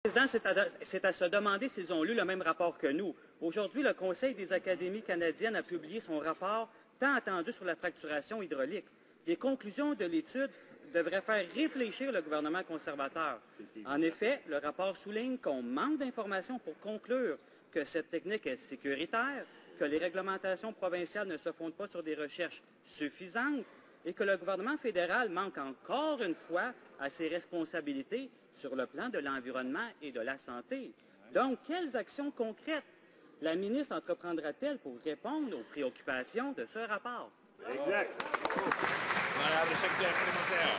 Le président, c'est à se demander s'ils ont lu le même rapport que nous. Aujourd'hui, le Conseil des académies canadiennes a publié son rapport tant attendu sur la fracturation hydraulique. Les conclusions de l'étude devraient faire réfléchir le gouvernement conservateur. En effet, le rapport souligne qu'on manque d'informations pour conclure que cette technique est sécuritaire, que les réglementations provinciales ne se fondent pas sur des recherches suffisantes et que le gouvernement fédéral manque encore une fois à ses responsabilités sur le plan de l'environnement et de la santé. Donc, quelles actions concrètes la ministre entreprendra-t-elle pour répondre aux préoccupations de ce rapport? Exact. Madame le secrétaire parlementaire.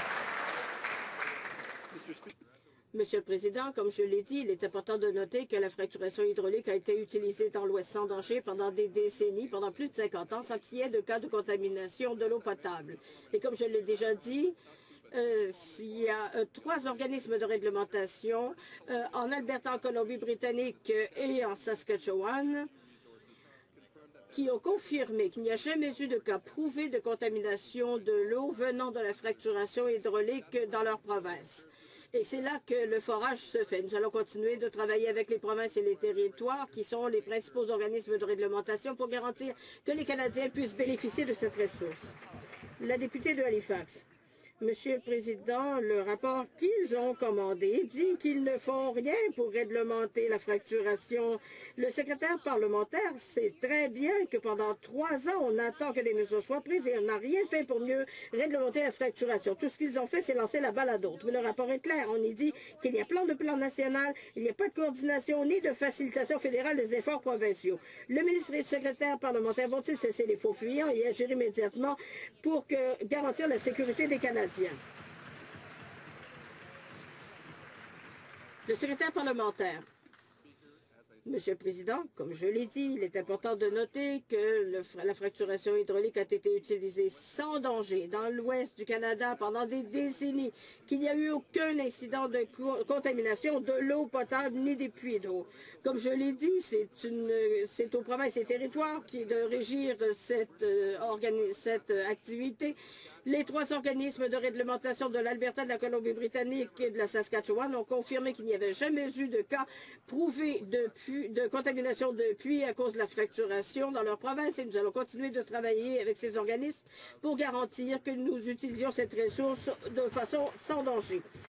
Monsieur le Président, comme je l'ai dit, il est important de noter que la fracturation hydraulique a été utilisée dans l'Ouest sans danger pendant des décennies, pendant plus de 50 ans, sans qu'il y ait de cas de contamination de l'eau potable. Et comme je l'ai déjà dit, il y a 3 organismes de réglementation en Alberta, en Colombie-Britannique et en Saskatchewan qui ont confirmé qu'il n'y a jamais eu de cas prouvés de contamination de l'eau venant de la fracturation hydraulique dans leur province. Et c'est là que le forage se fait. Nous allons continuer de travailler avec les provinces et les territoires qui sont les principaux organismes de réglementation pour garantir que les Canadiens puissent bénéficier de cette ressource. La députée de Halifax. Monsieur le Président, le rapport qu'ils ont commandé dit qu'ils ne font rien pour réglementer la fracturation. Le secrétaire parlementaire sait très bien que pendant 3 ans, on attend que des mesures soient prises et on n'a rien fait pour mieux réglementer la fracturation. Tout ce qu'ils ont fait, c'est lancer la balle à d'autres. Mais le rapport est clair. On y dit qu'il n'y a pas de plan national, il n'y a pas de coordination ni de facilitation fédérale des efforts provinciaux. Le ministre et le secrétaire parlementaire vont-ils cesser les faux fuyants et agir immédiatement pour garantir la sécurité des Canadiens? Le secrétaire parlementaire. Monsieur le Président, comme je l'ai dit, il est important de noter que la fracturation hydraulique a été utilisée sans danger dans l'ouest du Canada pendant des décennies, qu'il n'y a eu aucun incident de contamination de l'eau potable ni des puits d'eau. Comme je l'ai dit, c'est aux provinces et territoires de régir cette activité. Les 3 organismes de réglementation de l'Alberta, de la Colombie-Britannique et de la Saskatchewan ont confirmé qu'il n'y avait jamais eu de cas prouvés de contamination de puits à cause de la fracturation dans leur province et nous allons continuer de travailler avec ces organismes pour garantir que nous utilisions cette ressource de façon sans danger.